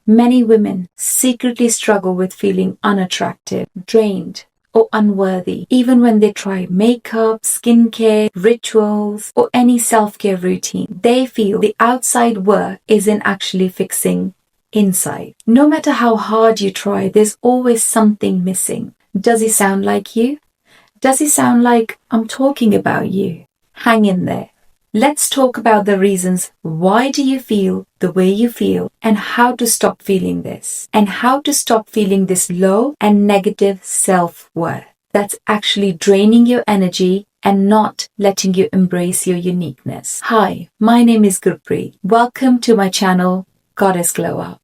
Many women secretly struggle with feeling unattractive, drained, or unworthy, even when they try makeup, skincare, rituals, or any self-care routine. They feel the outside work isn't actually fixing inside. No matter how hard you try, there's always something missing. Does it sound like you? Does it sound like I'm talking about you? Hang in there. Let's talk about the reasons why do you feel the way you feel and how to stop feeling this and how to stop feeling this low and negative self-worth that's actually draining your energy and not letting you embrace your uniqueness. Hi, my name is Gurpreet. Welcome to my channel, Goddess Glowup,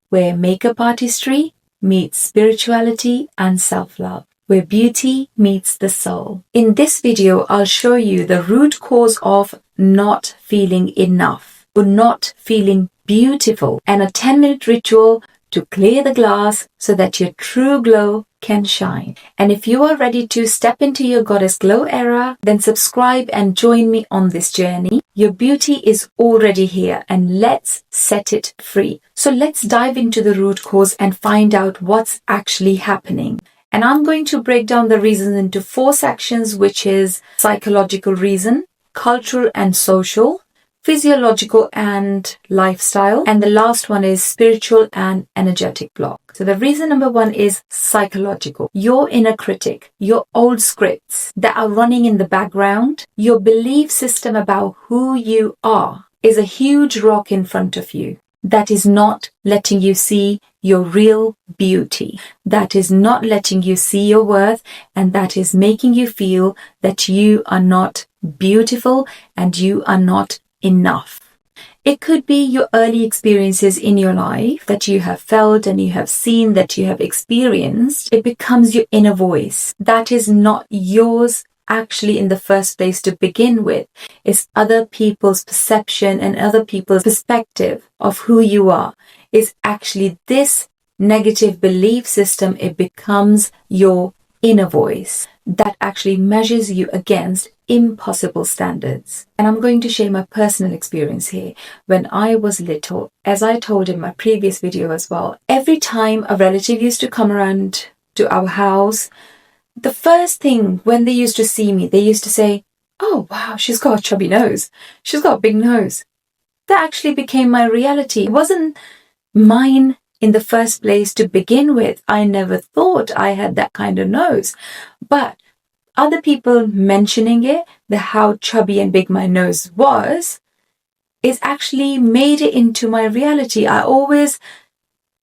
where makeup artistry meets spirituality and self-love, where beauty meets the soul. In this video, I'll show you the root cause of not feeling enough or not feeling beautiful and a 10-minute ritual to clear the glass so that your true glow can shine. And if you are ready to step into your Goddess Glow era, then subscribe and join me on this journey. Your beauty is already here and let's set it free. So let's dive into the root cause and find out what's actually happening. And I'm going to break down the reasons into 4 sections, which is psychological reason, cultural and social, physiological and lifestyle, and the last one is spiritual and energetic block. So the reason number 1 is psychological. Your inner critic, your old scripts that are running in the background, your belief system about who you are is a huge rock in front of you that is not letting you see your real beauty, that is not letting you see your worth, and that is making you feel that you are not beautiful and you are not enough. It could be your early experiences in your life that you have felt and you have seen, that you have experienced. It becomes your inner voice that is not yours actually in the first place to begin with. It's other people's perception and other people's perspective of who you are. It's actually this negative belief system. It becomes your inner voice that actually measures you against impossible standards. And I'm going to share my personal experience here. When I was little, as I told in my previous video as well, every time a relative used to come around to our house, the first thing when they used to see me, they used to say, "Oh wow, she's got a chubby nose. She's got a big nose." That actually became my reality. It wasn't mine in the first place to begin with. I never thought I had that kind of nose. But other people mentioning it, how chubby and big my nose was, is actually made it into my reality. I always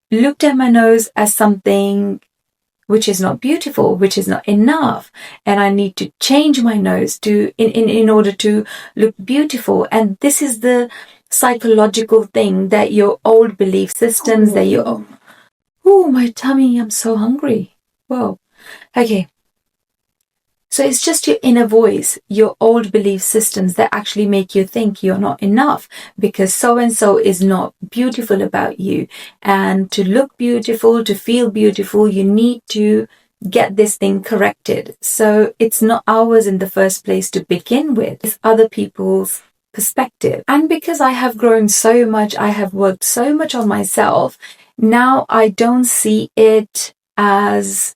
looked at my nose as something which is not beautiful, which is not enough, and I need to change my nose to in order to look beautiful. And this is the psychological thing that your old belief systems, that your my tummy, I'm so hungry. Whoa. Okay. So it's just your inner voice, your old belief systems that actually make you think you're not enough because so-and-so is not beautiful about you. And to look beautiful, to feel beautiful, you need to get this thing corrected. So it's not ours in the first place to begin with. It's other people's perspective. And because I have grown so much, I have worked so much on myself, now I don't see it as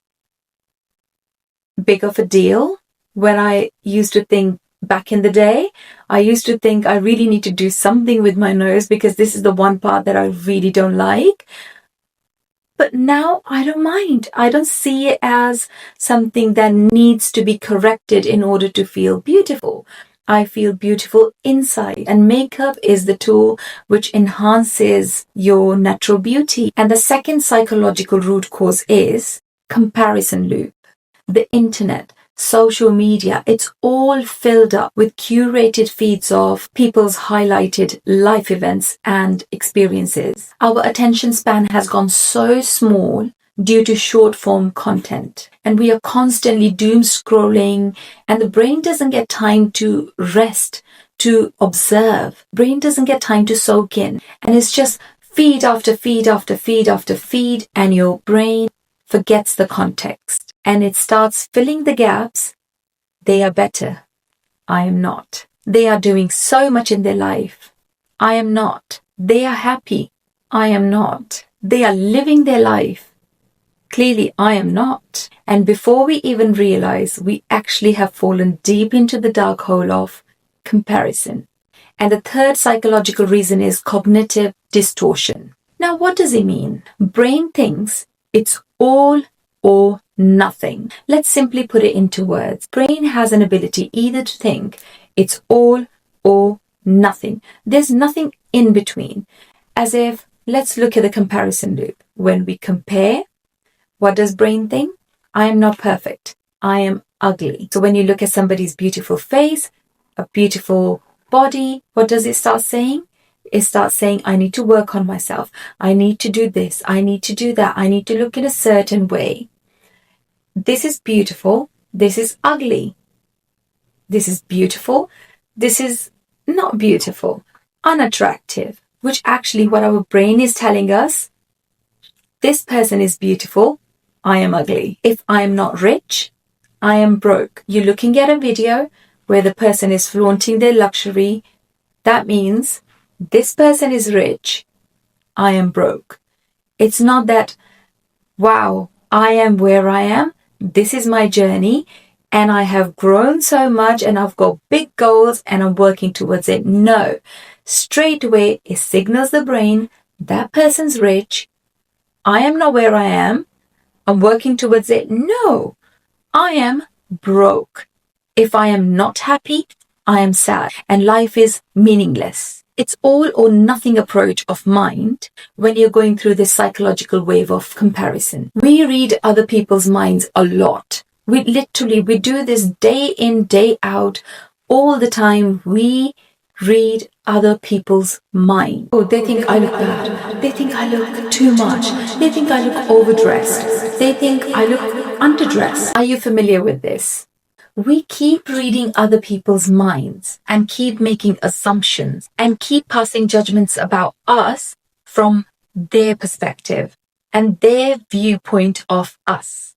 big of a deal. When I used to think back in the day, I used to think I really need to do something with my nose because this is the one part that I really don't like. But now I don't mind. I don't see it as something that needs to be corrected in order to feel beautiful. I feel beautiful inside, and makeup is the tool which enhances your natural beauty. And the second psychological root cause is comparison loop. The internet, social media, it's all filled up with curated feeds of people's highlighted life events and experiences. Our attention span has gone so small due to short form content, and we are constantly doom scrolling, and the brain doesn't get time to rest, to observe. Brain doesn't get time to soak in, and it's just feed after feed after feed after feed, and your brain forgets the context. And it starts filling the gaps. They are better. I am not. They are doing so much in their life. I am not. They are happy. I am not. They are living their life. Clearly, I am not. And before we even realize, we actually have fallen deep into the dark hole of comparison. And the third psychological reason is cognitive distortion. Now, what does it mean? Brain thinks it's all or nothing. Let's simply put it into words. Brain has an ability either to think it's all or nothing. There's nothing in between. As if, let's look at the comparison loop. When we compare, what does brain think? I am not perfect. I am ugly. So when you look at somebody's beautiful face, a beautiful body, what does it start saying? It starts saying, I need to work on myself. I need to do this. I need to do that. I need to look in a certain way. This is beautiful. This is ugly. This is beautiful. This is not beautiful. Unattractive. Which actually what our brain is telling us, this person is beautiful. I am ugly. If I am not rich, I am broke. You're looking at a video where the person is flaunting their luxury. That means this person is rich. I am broke. It's not that, wow, I am where I am. This is my journey and I have grown so much and I've got big goals and I'm working towards it. No, straight away it signals the brain, that person's rich. I am not where I am. I'm working towards it. No, I am broke. If I am not happy, I am sad and life is meaningless. It's all or nothing approach of mind when you're going through this psychological wave of comparison. We read other people's minds a lot. We do this day in, day out, all the time. We read other people's mind. Oh, they think I look bad. They think I look too much. They think I look overdressed. They think I look underdressed. Are you familiar with this? We keep reading other people's minds and keep making assumptions and keep passing judgments about us from their perspective and their viewpoint of us.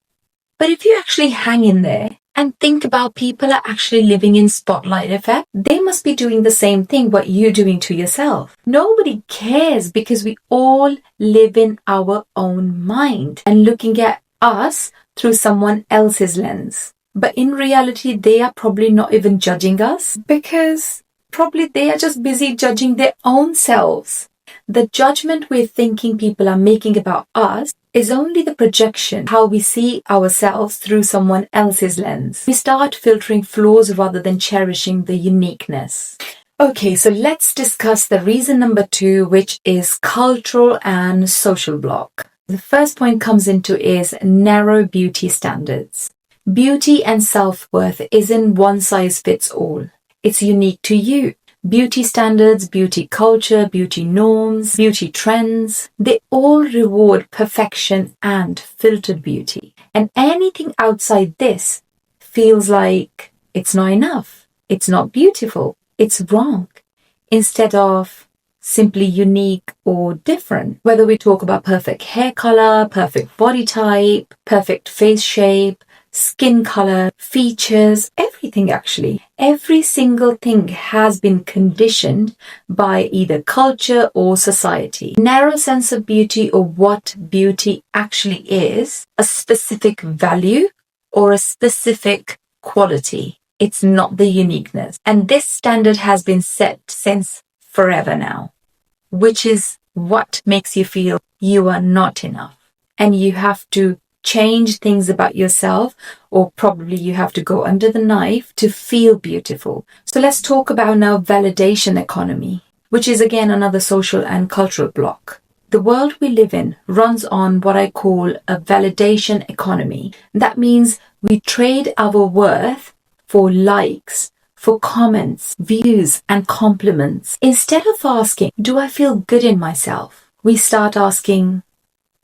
But if you actually hang in there and think about people are actually living in spotlight effect, they must be doing the same thing what you're doing to yourself. Nobody cares because we all live in our own mind and looking at us through someone else's lens. But in reality, they are probably not even judging us because probably they are just busy judging their own selves. The judgment we're thinking people are making about us is only the projection, how we see ourselves through someone else's lens. We start filtering flaws rather than cherishing the uniqueness. Okay, so let's discuss the reason number 2, which is cultural and social block. The first point comes into is narrow beauty standards. Beauty and self-worth isn't one size fits all. It's unique to you. Beauty standards, beauty culture, beauty norms, beauty trends, they all reward perfection and filtered beauty. And anything outside this feels like it's not enough. It's not beautiful. It's wrong. Instead of simply unique or different. Whether we talk about perfect hair color, perfect body type, perfect face shape, skin color, features, everything actually. Every single thing has been conditioned by either culture or society. Narrow sense of beauty or what beauty actually is, a specific value or a specific quality. It's not the uniqueness. And this standard has been set since forever now, which is what makes you feel you are not enough. And you have to change things about yourself, or probably you have to go under the knife to feel beautiful. So let's talk about now validation economy, which is again another social and cultural block. The world we live in runs on what I call a validation economy. That means we trade our worth for likes, for comments, views, and compliments. Instead of asking, do I feel good in myself? We start asking,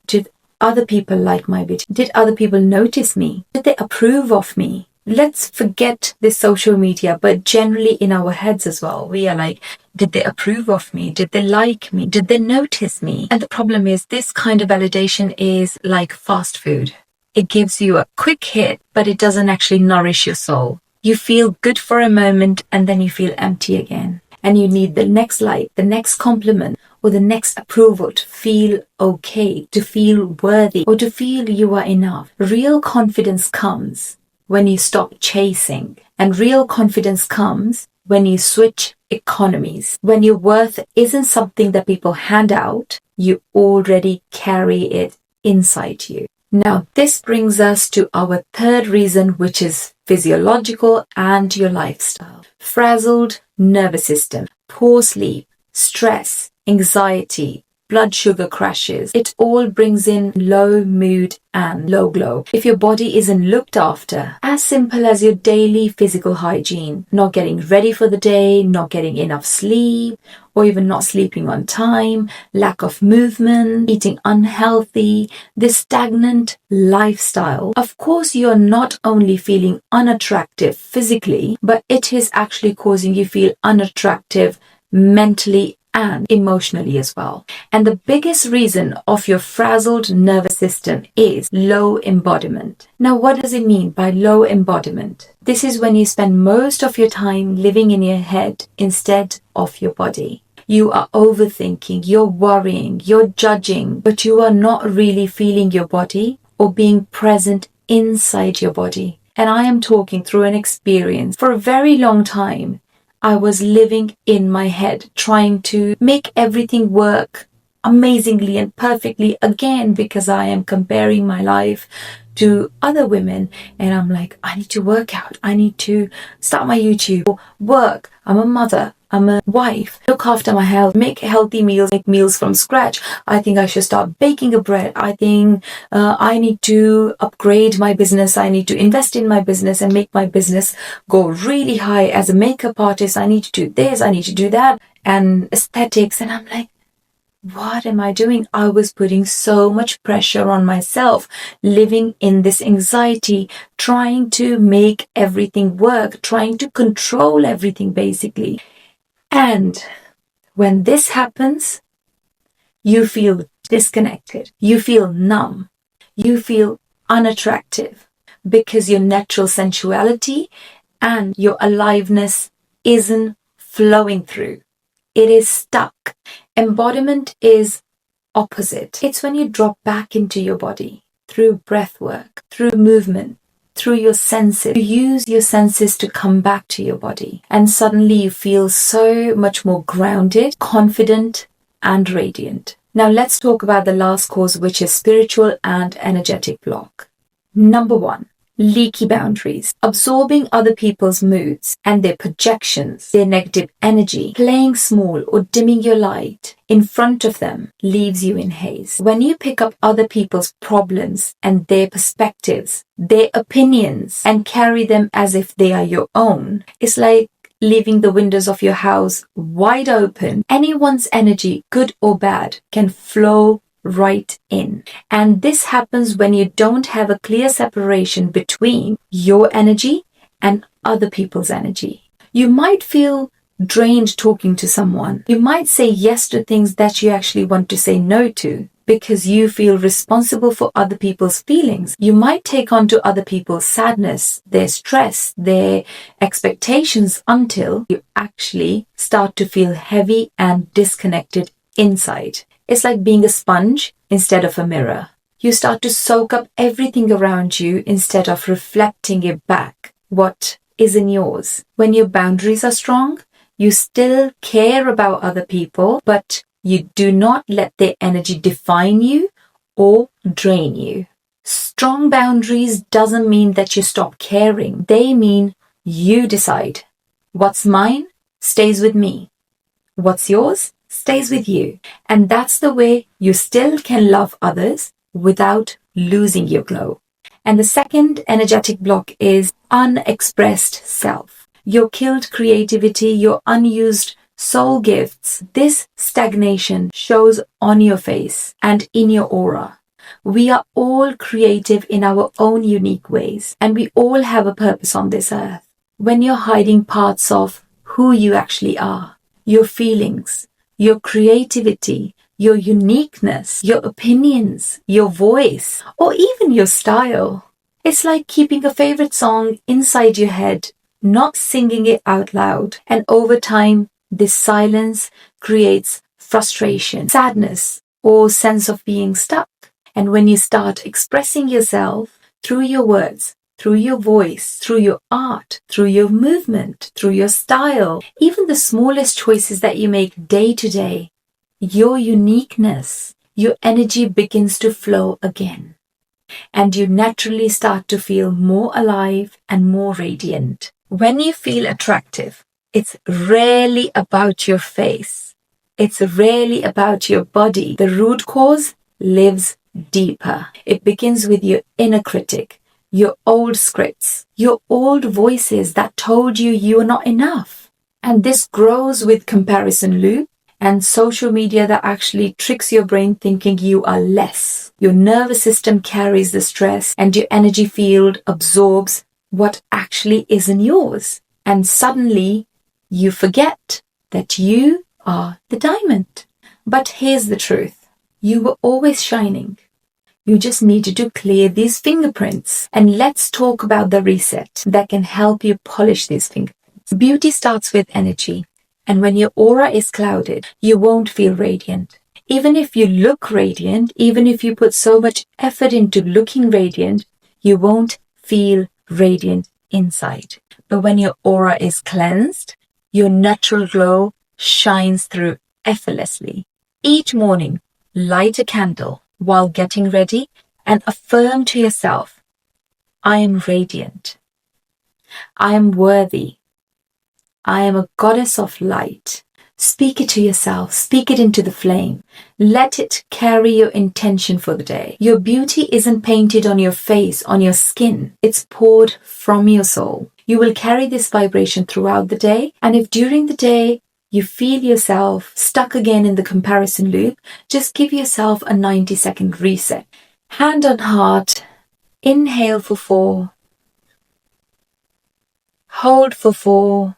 did other people like my beauty? Did other people notice me? Did they approve of me? Let's forget the social media, but generally in our heads as well. We are like, did they approve of me? Did they like me? Did they notice me? And the problem is this kind of validation is like fast food. It gives you a quick hit, but it doesn't actually nourish your soul. You feel good for a moment and then you feel empty again. And you need the next like, the next compliment, or the next approval to feel okay, to feel worthy, or to feel you are enough. Real confidence comes when you stop chasing, and real confidence comes when you switch economies. When your worth isn't something that people hand out, you already carry it inside you. Now, this brings us to our third reason, which is physiological and your lifestyle. Frazzled nervous system, poor sleep, stress, anxiety, blood sugar crashes. It all brings in low mood and low glow. If your body isn't looked after, as simple as your daily physical hygiene, not getting ready for the day, not getting enough sleep, or even not sleeping on time, lack of movement, eating unhealthy, this stagnant lifestyle, of course you're not only feeling unattractive physically, but it is actually causing you feel unattractive mentally and emotionally as well. And the biggest reason of your frazzled nervous system is low embodiment. Now, what does it mean by low embodiment? This is when you spend most of your time living in your head instead of your body. You are overthinking, you're worrying, you're judging, but you are not really feeling your body or being present inside your body. And I am talking through an experience. For a very long time, I was living in my head, trying to make everything work amazingly and perfectly again, because I am comparing my life to other women. And I'm like, I need to work out. I need to start my YouTube, work. I'm a mother. I'm a wife. Look after my health. Make healthy meals. Make meals from scratch. I think I should start baking a bread. I think I need to upgrade my business. I need to invest in my business and make my business go really high. As a makeup artist, I need to do this. I need to do that. And aesthetics. And I'm like, what am I doing? I was putting so much pressure on myself, living in this anxiety, trying to make everything work, trying to control everything basically. And when this happens, you feel disconnected, you feel numb, you feel unattractive because your natural sensuality and your aliveness isn't flowing through. It is stuck. Embodiment is opposite. It's when you drop back into your body through breath work, through movement, through your senses. You use your senses to come back to your body, and suddenly you feel so much more grounded, confident, and radiant. Now let's talk about the last cause, which is spiritual and energetic block. Number 1. Leaky boundaries, absorbing other people's moods and their projections, their negative energy, playing small or dimming your light in front of them leaves you in haze. When you pick up other people's problems and their perspectives, their opinions, and carry them as if they are your own, it's like leaving the windows of your house wide open. Anyone's energy, good or bad, can flow right in. And this happens when you don't have a clear separation between your energy and other people's energy. You might feel drained talking to someone. You might say yes to things that you actually want to say no to because you feel responsible for other people's feelings. You might take on to other people's sadness, their stress, their expectations, until you actually start to feel heavy and disconnected inside. It's like being a sponge instead of a mirror. You start to soak up everything around you instead of reflecting it back. What isn't yours? When your boundaries are strong, you still care about other people, but you do not let their energy define you or drain you. Strong boundaries doesn't mean that you stop caring. They mean you decide. What's mine stays with me. What's yours stays with you. And that's the way you still can love others without losing your glow. And the second energetic block is unexpressed self. Your killed creativity, your unused soul gifts. This stagnation shows on your face and in your aura. We are all creative in our own unique ways, and we all have a purpose on this earth. When you're hiding parts of who you actually are, your feelings, your creativity, your uniqueness, your opinions, your voice, or even your style. It's like keeping a favorite song inside your head, not singing it out loud. And over time, this silence creates frustration, sadness, or sense of being stuck. And when you start expressing yourself through your words, through your voice, through your art, through your movement, through your style, even the smallest choices that you make day to day, your uniqueness, your energy begins to flow again. And you naturally start to feel more alive and more radiant. When you feel attractive, it's rarely about your face. It's rarely about your body. The root cause lives deeper. It begins with your inner critic, your old scripts, your old voices that told you you are not enough. And this grows with comparison loop and social media that actually tricks your brain thinking you are less. Your nervous system carries the stress and your energy field absorbs what actually isn't yours. And suddenly you forget that you are the diamond. But here's the truth. You were always shining. You just needed to clear these fingerprints. And let's talk about the reset that can help you polish these fingerprints. Beauty starts with energy. And when your aura is clouded, you won't feel radiant. Even if you look radiant, even if you put so much effort into looking radiant, you won't feel radiant inside. But when your aura is cleansed, your natural glow shines through effortlessly. Each morning, light a candle while getting ready and affirm to yourself, I am radiant. I am worthy. I am a goddess of light. Speak it to yourself. Speak it into the flame. Let it carry your intention for the day. Your beauty isn't painted on your face, on your skin. It's poured from your soul. You will carry this vibration throughout the day. And if during the day you feel yourself stuck again in the comparison loop, just give yourself a 90-second reset. Hand on heart. Inhale for 4. Hold for 4.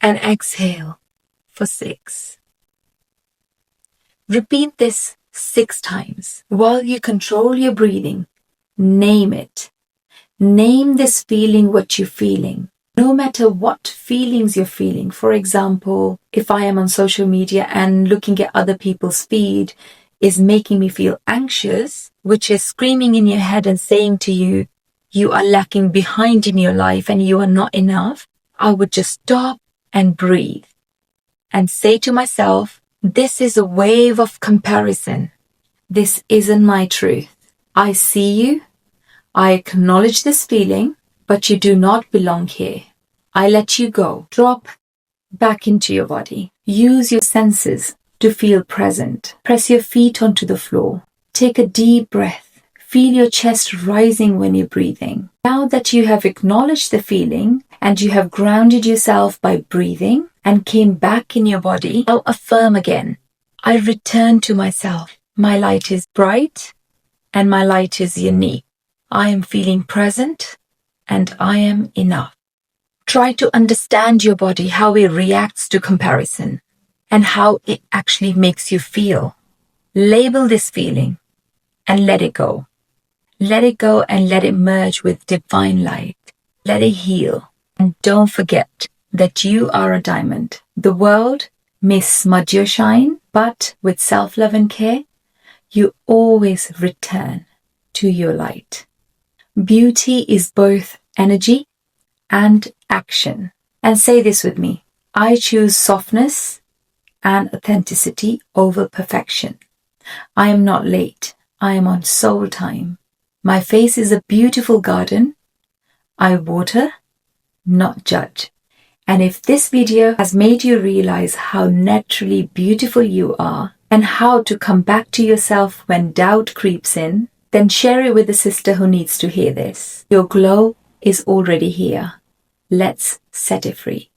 And exhale for 6. Repeat this 6 times. While you control your breathing, name it. Name this feeling what you're feeling. No matter what feelings you're feeling. For example, if I am on social media and looking at other people's feed is making me feel anxious, which is screaming in your head and saying to you, you are lacking behind in your life and you are not enough, I would just stop and breathe and say to myself, this is a wave of comparison. This isn't my truth. I see you. I acknowledge this feeling, but you do not belong here. I let you go. Drop back into your body. Use your senses to feel present. Press your feet onto the floor. Take a deep breath. Feel your chest rising when you're breathing. Now that you have acknowledged the feeling and you have grounded yourself by breathing and came back in your body, now affirm again. I return to myself. My light is bright and my light is unique. I am feeling present and I am enough. Try to understand your body, how it reacts to comparison and how it actually makes you feel. Label this feeling and let it go. Let it go and let it merge with divine light. Let it heal. And don't forget that you are a diamond. The world may smudge your shine, but with self-love and care, you always return to your light. Beauty is both energy and action. And say this with me. I choose softness and authenticity over perfection. I am not late. I am on soul time. My face is a beautiful garden. I water, not judge. And if this video has made you realize how naturally beautiful you are and how to come back to yourself when doubt creeps in, then share it with a sister who needs to hear this. Your glow is already here. Let's set it free.